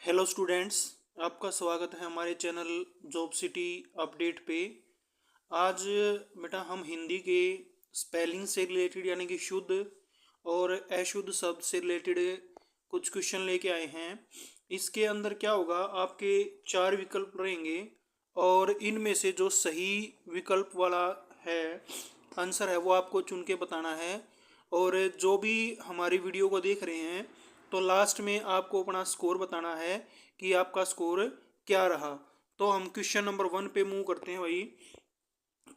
Hello students, आपका स्वागत है हमारे चैनल जॉब सिटी अपडेट पे। आज बेटा हम हिंदी के स्पेलिंग से रिलेटेड यानी कि शुद्ध और अशुद्ध शब्द से रिलेटेड कुछ क्वेश्चन लेके आए हैं। इसके अंदर क्या होगा, आपके 4 विकल्प रहेंगे और इनमें से जो सही विकल्प वाला है आंसर है वो आपको चुन के बताना है। और जो भी हमारी वीडियो को देख रहे हैं तो लास्ट में आपको अपना स्कोर बताना है कि आपका स्कोर क्या रहा। तो हम क्वेश्चन नंबर 1 पे मूव करते हैं भाई।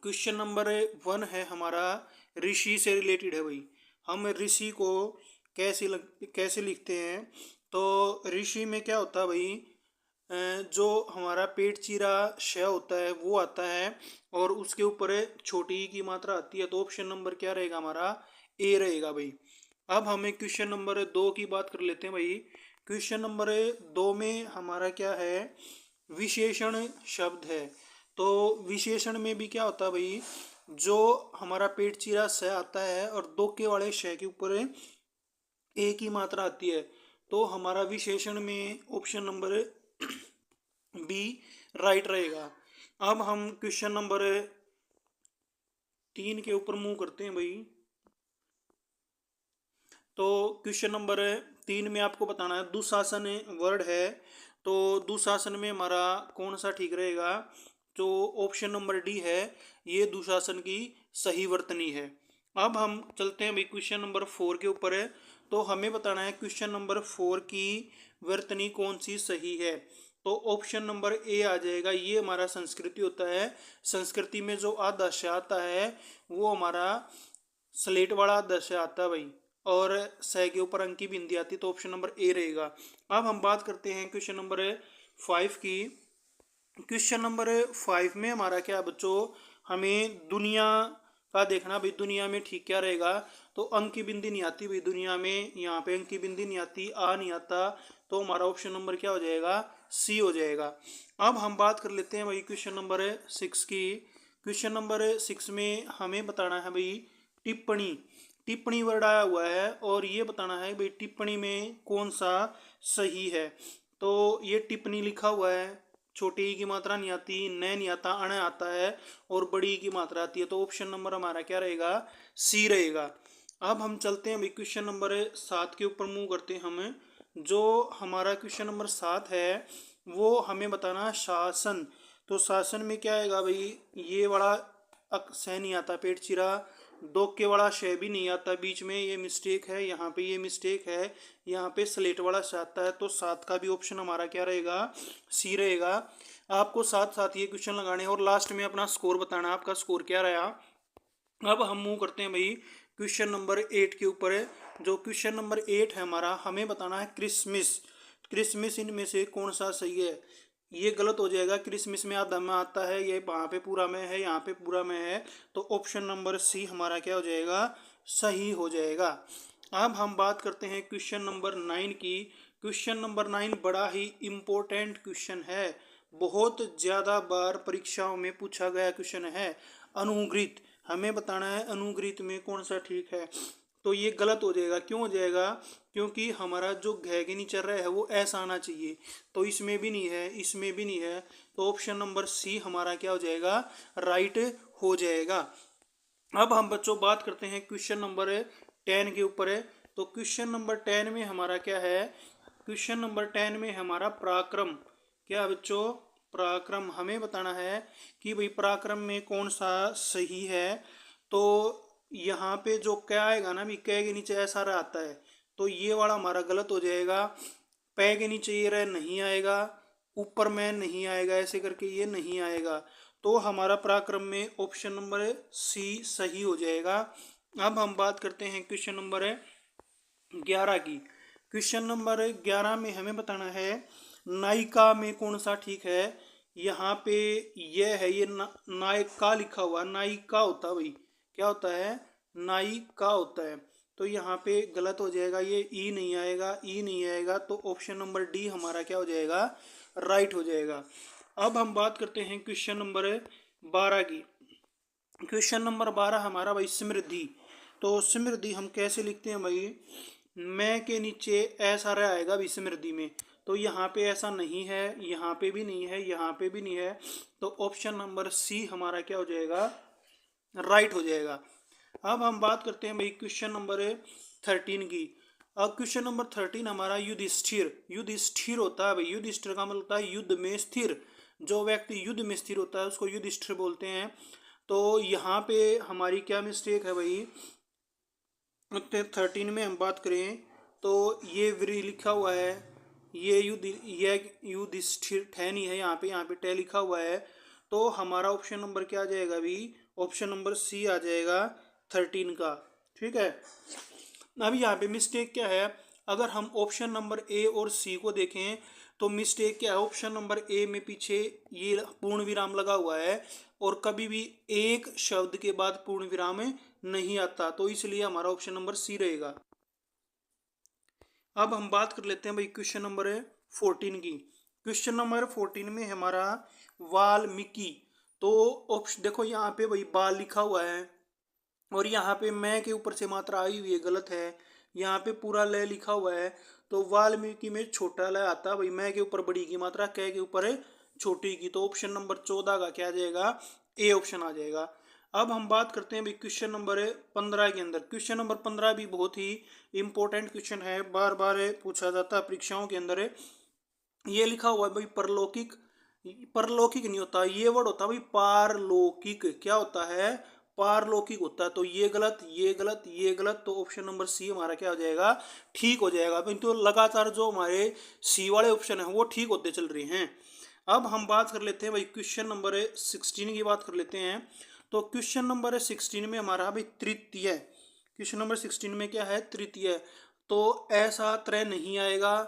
क्वेश्चन नंबर 1 है हमारा, ऋषि से रिलेटेड है भाई। हम ऋषि को कैसे लिखते हैं, तो ऋषि में क्या होता है भाई, जो हमारा पेट चीरा श होता है वो आता है और उसके ऊपर छोटी ई की मात्रा आती है। तो ऑप्शन नंबर क्या रहेगा हमारा, ए रहेगा भाई। अब हमें क्वेश्चन नंबर 2 की बात कर लेते हैं भाई। क्वेश्चन नंबर 2 में हमारा क्या है, विशेषण शब्द है। तो विशेषण में भी क्या होता है भाई, जो हमारा पेट चीरा स आता है और दो के वाले श के ऊपर ए की मात्रा आती है। तो हमारा विशेषण में ऑप्शन नंबर बी राइट रहेगा। अब हम क्वेश्चन नंबर 3 के ऊपर मूव करते हैं भाई। तो क्वेश्चन नंबर 3 में आपको बताना है, दुशासन वर्ड है। तो दुशासन में हमारा कौन सा ठीक रहेगा, जो ऑप्शन नंबर डी है, ये दुशासन की सही वर्तनी है। अब हम चलते हैं भाई क्वेश्चन नंबर 4 के ऊपर है। तो हमें बताना है क्वेश्चन नंबर 4 की वर्तनी कौन सी सही है। तो ऑप्शन नंबर ए आ जाएगा, ये हमारा संस्कृति होता है। संस्कृति में जो आदर्श आता है वो हमारा स्लेट वाला आदर्श आता है भाई, और सह के ऊपर अंक की बिंदी आती है। तो ऑप्शन नंबर ए रहेगा। अब हम बात करते हैं क्वेश्चन नंबर 5 की। क्वेश्चन नंबर 5 में हमारा क्या है बच्चों, हमें दुनिया का देखना भाई, दुनिया में ठीक क्या रहेगा। तो अंक की बिंदी नहीं आती भाई दुनिया में, यहाँ पे अंक की बिंदी नहीं आती, आ नहीं आता। तो हमारा ऑप्शन नंबर क्या हो जाएगा, सी हो जाएगा। अब हम बात कर लेते हैं भाई क्वेश्चन नंबर 6 की। क्वेश्चन नंबर 6 में हमें बताना है भाई टिप्पणी। टिप्पणी वर्ड आया हुआ है और ये बताना है भाई टिप्पणी में कौन सा सही है। तो ये टिप्पणी लिखा हुआ है, छोटी ई की मात्रा नहीं आती, न नहीं आता, अण आता है और बड़ी ई की मात्रा आती है। तो ऑप्शन नंबर हमारा क्या रहेगा, सी रहेगा। अब हम चलते हैं भाई क्वेश्चन नंबर 7 के ऊपर मूव करते हैं हम। जो हमारा क्वेश्चन नंबर 7 है वो हमें बताना है शासन। तो शासन में क्या आएगा भाई, ये वाला से नहीं आता, पेट चिरा दो के वाला शे भी नहीं आता बीच में, ये मिस्टेक है, यहाँ पे ये मिस्टेक है, यहाँ पे स्लेट वाला से आता है। तो 7 का भी ऑप्शन हमारा क्या रहेगा, सी रहेगा। आपको साथ साथ ये क्वेश्चन लगाने और लास्ट में अपना स्कोर बताना, आपका स्कोर क्या रहा। अब हम मूव करते हैं भाई क्वेश्चन नंबर 8 के ऊपर है। जो क्वेश्चन नंबर 8 है हमारा, हमें बताना है क्रिसमस। क्रिसमस इनमें से कौन सा सही है। ये गलत हो जाएगा, क्रिसमस में आधा में आता है, ये वहाँ पे पूरा में है, यहाँ पे पूरा में है। तो ऑप्शन नंबर सी हमारा क्या हो जाएगा, सही हो जाएगा। अब हम बात करते हैं क्वेश्चन नंबर 9 की। क्वेश्चन नंबर 9 बड़ा ही इम्पोर्टेंट क्वेश्चन है, बहुत ज़्यादा बार परीक्षाओं में पूछा गया क्वेश्चन है। अनुग्रहित, हमें बताना है अनुग्रहित में कौन सा ठीक है। तो ये गलत हो जाएगा, क्यों हो जाएगा, क्योंकि हमारा जो घ के नीचे रहा है वो ऐसा आना चाहिए। तो इसमें भी नहीं है, इसमें भी नहीं है। तो ऑप्शन नंबर सी हमारा क्या हो जाएगा, राइट हो जाएगा। अब हम बच्चों बात करते हैं क्वेश्चन नंबर 10 के ऊपर है। तो क्वेश्चन नंबर 10 में हमारा क्या है, क्वेश्चन नंबर 10 में हमारा पराक्रम। क्या बच्चों, पराक्रम हमें बताना है कि भाई पराक्रम में कौन सा सही है। तो यहाँ पे जो क्या आएगा ना, भी कै के नीचे ऐसा रह आता है, तो ये वाला हमारा गलत हो जाएगा। पै के नीचे ये रह नहीं आएगा, ऊपर में नहीं आएगा, ऐसे करके ये नहीं आएगा। तो हमारा पराक्रम में ऑप्शन नंबर सी सही हो जाएगा। अब हम बात करते हैं क्वेश्चन नंबर 11 की। क्वेश्चन नंबर 11 में हमें बताना है नायिका में कौन सा ठीक है। यहाँ पे यह है, ये नायिका लिखा हुआ, नायिका होता है भाई, क्या होता है, नायिका होता है। तो यहाँ पे गलत हो जाएगा, ये ई नहीं आएगा, ई नहीं आएगा। तो ऑप्शन नंबर डी हमारा क्या हो जाएगा, राइट हो जाएगा। अब हम बात करते हैं क्वेश्चन नंबर 12 की। क्वेश्चन नंबर 12 हमारा भाई समृद्धि। तो समृद्धि हम कैसे लिखते हैं भाई, मैं के नीचे ऐसा रह आएगा भाई समृद्धि में। तो यहाँ पे ऐसा नहीं है, यहाँ पे भी नहीं है, यहाँ पे भी नहीं है, तो ऑप्शन नंबर सी हमारा क्या हो जाएगा, राइट हो जाएगा। अब हम बात करते हैं भाई क्वेश्चन नंबर 13 की। अब क्वेश्चन नंबर 13 हमारा युधिष्ठिर। युधिष्ठिर होता है भाई, युधिष्ठिर का मतलब होता है युद्ध में स्थिर। जो व्यक्ति युद्ध में स्थिर होता है उसको युधिष्ठिर बोलते हैं। तो यहाँ पे हमारी क्या मिस्टेक है भाई, 13 में हम बात करें तो ये वीर लिखा हुआ है, ये युधिष्ठिर ठह नहीं है, यहाँ पे टे लिखा हुआ है। तो हमारा ऑप्शन नंबर क्या आ जाएगा अभी, ऑप्शन नंबर सी आ जाएगा 13 का। ठीक है। अब यहाँ पे मिस्टेक क्या है, अगर हम ऑप्शन नंबर ए और सी को देखें तो मिस्टेक क्या है, ऑप्शन नंबर ए में पीछे ये पूर्ण विराम लगा हुआ है और कभी भी एक शब्द के बाद पूर्ण विराम नहीं आता, तो इसलिए हमारा ऑप्शन नंबर सी रहेगा। अब हम बात कर लेते हैं भाई क्वेश्चन नंबर 14 की। क्वेश्चन नंबर 14 में हमारा वाल्मीकि। तो ऑप्शन देखो यहाँ पे भाई बाल लिखा हुआ है और यहाँ पे मैं के ऊपर से मात्रा आई हुई है, गलत है। यहाँ पे पूरा लय लिखा हुआ है, तो वाल्मीकि में छोटा लय आता है भाई, मैं के ऊपर बड़ी की मात्रा, कै के ऊपर है छोटी की। तो ऑप्शन नंबर 14 का क्या आ जाएगा, ए ऑप्शन आ जाएगा। अब हम बात करते हैं भाई क्वेश्चन नंबर 15 के अंदर। क्वेश्चन नंबर 15 भी बहुत ही इंपॉर्टेंट क्वेश्चन है, बार बार पूछा जाता है परीक्षाओं के अंदर। ये लिखा हुआ है भाई परलौकिक। परलौकिक नहीं होता, ये वर्ड होता है भाई पारलौकिक। क्या होता है, पारलौकिक होता है। तो ये गलत, ये गलत, ये गलत, तो ऑप्शन नंबर सी हमारा क्या हो जाएगा, ठीक हो जाएगा। तो लगातार जो हमारे सी वाले ऑप्शन है वो ठीक होते चल रहे हैं। अब हम बात कर लेते हैं भाई क्वेश्चन नंबर 16 की बात कर लेते हैं। तो क्वेश्चन नंबर 16 में हमारा भाई तृतीय। क्वेश्चन नंबर 16 में क्या है, तृतीय। तो ऐसा त्रय नहीं आएगा,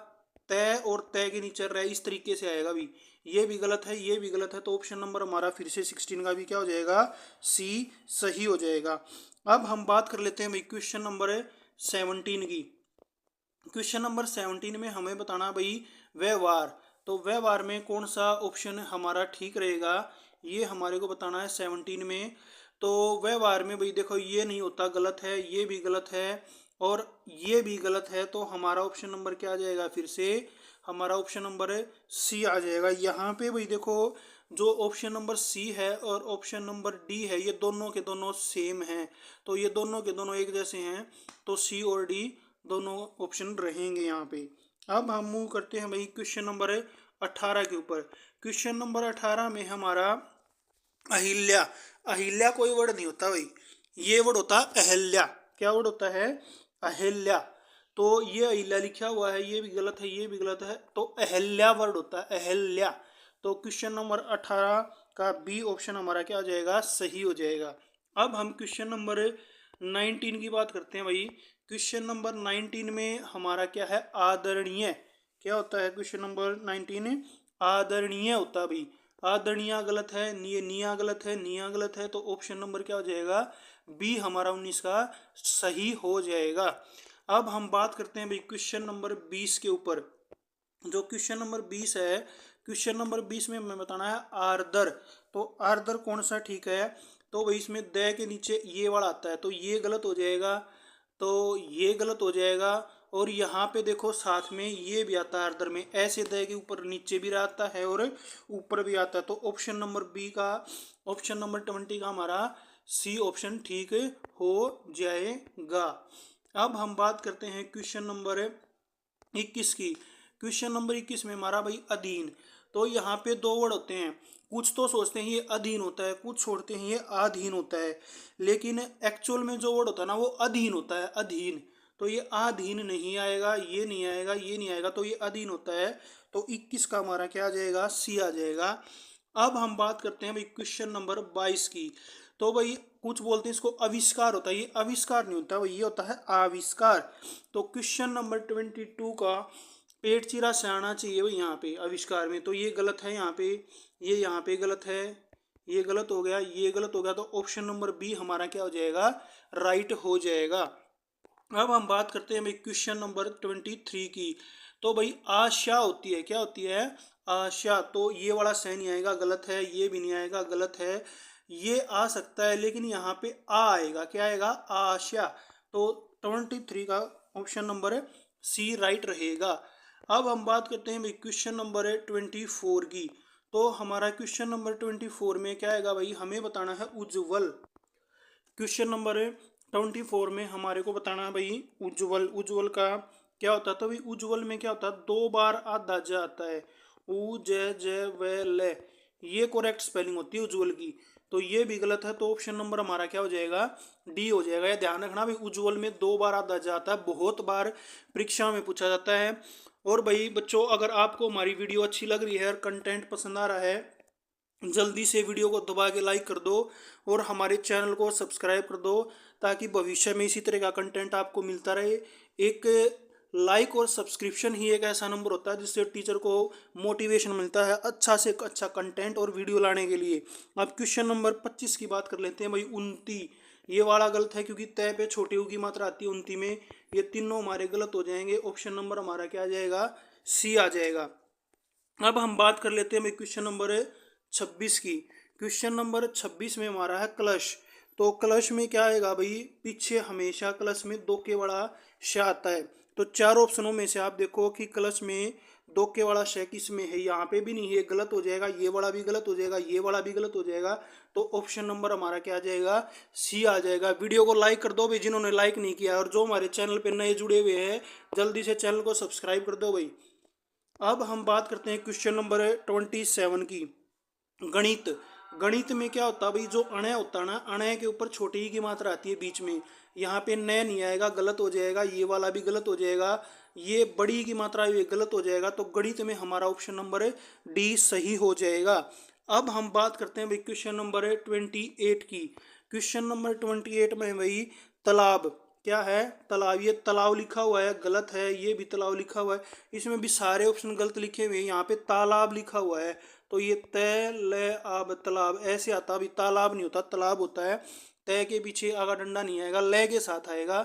तय और तय के नीचे रह इस तरीके से आएगा भी, ये भी गलत है, ये भी गलत है। तो ऑप्शन नंबर हमारा फिर से 16 का भी क्या हो जाएगा, सी सही हो जाएगा। अब हम बात कर लेते हैं भाई क्वेश्चन नंबर 17 की। क्वेश्चन नंबर 17 में हमें बताना भाई व्यवहार। तो व्यवहार में कौन सा ऑप्शन हमारा ठीक रहेगा, ये हमारे को बताना है 17 में। तो व्यवहार में भाई देखो ये नहीं होता, गलत है, ये भी गलत है और ये भी गलत है। तो हमारा ऑप्शन नंबर क्या आ जाएगा, फिर से हमारा ऑप्शन नंबर सी आ जाएगा। यहाँ पे भाई देखो जो ऑप्शन नंबर सी है और ऑप्शन नंबर डी है ये दोनों के दोनों सेम हैं, तो ये दोनों के दोनों एक जैसे हैं, तो सी और डी दोनों ऑप्शन रहेंगे यहाँ पे। अब हम मूव करते हैं भाई क्वेश्चन नंबर 18 के ऊपर। क्वेश्चन नंबर 18 में हमारा अहिल्या। अहिल्या कोई वर्ड नहीं होता भाई, ये वर्ड होता है अहिल्या। क्या वर्ड होता है, अहिल्या। तो ये अहिल्या लिखा हुआ है, ये भी गलत है, ये भी गलत है, तो अहिल्या वर्ड होता है, अहिल्या। तो क्वेश्चन नंबर 18 का बी ऑप्शन हमारा क्या हो जाएगा, सही हो जाएगा। अब हम क्वेश्चन नंबर 19 की बात करते हैं भाई। क्वेश्चन नंबर 19 में हमारा क्या है, आदरणीय। क्या होता है क्वेश्चन नंबर 19, आदरणीय होता है भाई। आदरणीय गलत है, निया गलत है, निया गलत है, तो ऑप्शन नंबर क्या हो जाएगा, बी हमारा 19 का सही हो जाएगा। अब हम बात करते हैं भाई क्वेश्चन नंबर 20 के ऊपर। जो क्वेश्चन नंबर 20 है, क्वेश्चन नंबर 20 में हमें बताना है आर्दर। तो आर्दर कौन सा ठीक है, तो भाई इसमें द के नीचे ये वाला आता है, तो ये गलत हो जाएगा, तो ये गलत हो जाएगा। और यहाँ पे देखो साथ में ये भी आता है आर्दर में, ऐसे द के ऊपर नीचे भी आता है और ऊपर भी आता है। तो ऑप्शन नंबर बी का, ऑप्शन नंबर 20 का हमारा सी ऑप्शन ठीक हो जाएगा। अब हम बात करते हैं क्वेश्चन नंबर 21 की। क्वेश्चन नंबर 21 में हमारा भाई अधीन। तो यहाँ पे दो वर्ड होते हैं, कुछ तो सोचते हैं ये अधीन होता है, कुछ छोड़ते हैं ये अधीन होता है, लेकिन एक्चुअल में जो वर्ड होता है ना वो अधीन होता है, अधीन। तो ये अधीन नहीं आएगा, ये नहीं आएगा, ये नहीं आएगा, तो ये अधीन होता है। तो 21 का हमारा क्या आ जाएगा, सी आ जाएगा। अब हम बात करते हैं भाई क्वेश्चन नंबर 22 की। तो भाई कुछ बोलते हैं इसको आविष्कार होता है, ये आविष्कार नहीं होता भाई, ये होता है आविष्कार। तो क्वेश्चन नंबर 22 का पेट चिरा से आना चाहिए भाई यहाँ पे आविष्कार में, तो ये गलत है यहाँ पे, ये यहाँ पे गलत है, ये गलत हो गया, ये गलत हो गया, तो ऑप्शन नंबर बी हमारा क्या हो जाएगा, राइट हो जाएगा। अब हम बात करते हैं भाई क्वेश्चन नंबर 23 की। तो भाई आशा होती है, क्या होती है, आशा। तो ये वाला सही नहीं आएगा, गलत है, ये भी नहीं आएगा, गलत है, ये आ सकता है लेकिन यहाँ पे आ आएगा, क्या आएगा, आशा। तो 23 का ऑप्शन नंबर सी राइट रहेगा। अब हम बात करते हैं भाई क्वेश्चन नंबर है 24 की। तो हमारा क्वेश्चन नंबर 24 में क्या आएगा भाई, हमें बताना है उज्ज्वल। क्वेश्चन नंबर 24 में हमारे को बताना है भाई उज्ज्वल। उज्ज्वल का क्या होता है, तो भाई उज्ज्वल में क्या होता है, 2 बार आधा ज आता है, उ ज व ल, ये करेक्ट स्पेलिंग होती है उज्ज्वल की। तो ये भी गलत है, तो ऑप्शन नंबर हमारा क्या हो जाएगा, डी हो जाएगा। ये ध्यान रखना भाई, उज्ज्वल में 2 बार आधा ज आता है, बहुत बार परीक्षा में पूछा जाता है। और भाई बच्चों, अगर आपको हमारी वीडियो अच्छी लग रही है और कंटेंट पसंद आ रहा है, जल्दी से वीडियो को दबा के लाइक कर दो और हमारे चैनल को सब्सक्राइब कर दो, ताकि भविष्य में इसी तरह का कंटेंट आपको मिलता रहे। एक लाइक और सब्सक्रिप्शन ही एक ऐसा नंबर होता है जिससे टीचर को मोटिवेशन मिलता है अच्छा से अच्छा कंटेंट और वीडियो लाने के लिए। अब क्वेश्चन नंबर 25 की बात कर लेते हैं भाई। 29, ये वाला गलत है क्योंकि तय पे छोटे यू की मात्रा आती है 29 में। ये तीनों हमारे गलत हो जाएंगे। ऑप्शन नंबर हमारा क्या आ जाएगा, सी आ जाएगा। अब हम बात कर लेते हैं भाई क्वेश्चन नंबर 26 की। क्वेश्चन नंबर 26 में हमारा है क्लश। तो क्लश में क्या आएगा भाई, पीछे हमेशा क्लश में 2 के बड़ा श आता है। तो 4 ऑप्शनों में से आप देखो कि क्लश में 2 के बड़ा श किस में है, यहाँ पे भी नहीं, ये गलत हो जाएगा, ये वाला भी गलत हो जाएगा, ये वाला भी गलत हो जाएगा। तो ऑप्शन नंबर हमारा क्या आ जाएगा, सी आ जाएगा। वीडियो को लाइक कर दो भाई जिन्होंने लाइक नहीं किया, और जो हमारे चैनल पर नए जुड़े हुए हैं जल्दी से चैनल को सब्सक्राइब कर दो भाई। अब हम बात करते हैं क्वेश्चन नंबर 27 की। गणित। गणित में क्या होता है भाई, जो अणय होता है ना, अणय के ऊपर छोटी ही की मात्रा आती है बीच में, यहाँ पे न नहीं आएगा, गलत हो जाएगा। ये वाला भी गलत हो जाएगा, ये बड़ी की मात्रा ये गलत हो जाएगा। तो गणित में हमारा ऑप्शन नंबर डी सही हो जाएगा। अब हम बात करते हैं भाई क्वेश्चन नंबर 28 की। क्वेश्चन नंबर 28 में भाई तालाब। क्या है, तालाब। ये तालाब लिखा हुआ है, गलत है। ये भी तालाब लिखा हुआ है, इसमें भी सारे ऑप्शन गलत लिखे हुए हैं। यहाँ पे तालाब लिखा हुआ है, तो ये तय ल आब तालाब ऐसे आता। अभी तालाब नहीं होता, तालाब होता है। तय के पीछे आगा डंडा नहीं आएगा, ल के साथ आएगा।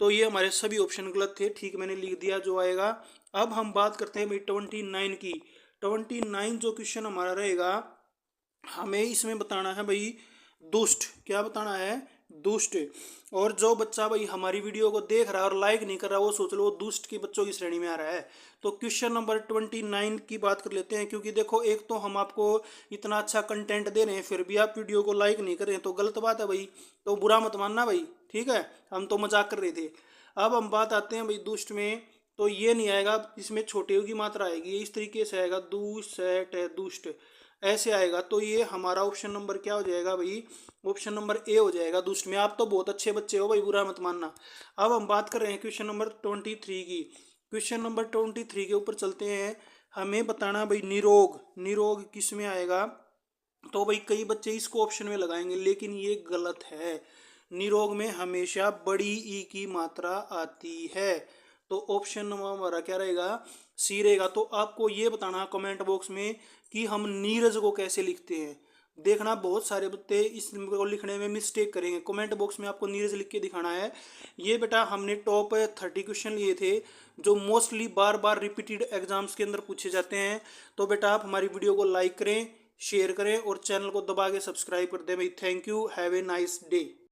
तो ये हमारे सभी ऑप्शन गलत थे, ठीक मैंने लिख दिया जो आएगा। अब हम बात करते हैं भाई 29 की। 29 जो क्वेश्चन हमारा रहेगा, हमें इसमें बताना है भाई दुष्ट। क्या बताना है, दुष्ट। और जो बच्चा भाई हमारी वीडियो को देख रहा है और लाइक नहीं कर रहा, वो सोच लो वो दुष्ट के बच्चों की श्रेणी में आ रहा है। तो क्वेश्चन नंबर 29 की बात कर लेते हैं, क्योंकि देखो एक तो हम आपको इतना अच्छा कंटेंट दे रहे हैं, फिर भी आप वीडियो को लाइक नहीं कर रहे हैं, तो गलत बात है भाई। तो बुरा मत मानना भाई, ठीक है, हम तो मजाक कर रहे थे। अब हम बात आते हैं भाई दुष्ट में। तो ये नहीं आएगा, इसमें छोटे की मात्रा आएगी, इस तरीके से आएगा, दुष्ट दुष्ट ऐसे आएगा। तो ये हमारा ऑप्शन नंबर क्या हो जाएगा भाई, ऑप्शन नंबर ए हो जाएगा दुष्ट में। आप तो बहुत अच्छे बच्चे हो भाई, बुरा मत मानना। अब हम बात कर रहे हैं क्वेश्चन नंबर 23 की। क्वेश्चन नंबर 23 के ऊपर चलते हैं। हमें बताना भाई निरोग। निरोग किस में आएगा, तो भाई कई बच्चे इसको ऑप्शन में लगाएंगे, लेकिन ये गलत है। निरोग में हमेशा बड़ी ई की मात्रा आती है। तो ऑप्शन नंबर हमारा क्या रहेगा, सी रहेगा। तो आपको ये बताना कमेंट बॉक्स में कि हम नीरज को कैसे लिखते हैं। देखना बहुत सारे बच्चे इसको लिखने में मिस्टेक करेंगे। कमेंट बॉक्स में आपको नीरज लिख के दिखाना है। ये बेटा हमने टॉप 30 क्वेश्चन लिए थे जो मोस्टली बार बार रिपीटेड एग्जाम्स के अंदर पूछे जाते हैं। तो बेटा आप हमारी वीडियो को लाइक करें, शेयर करें और चैनल को दबा के सब्सक्राइब कर दें भाई। Thank you, have a nice day.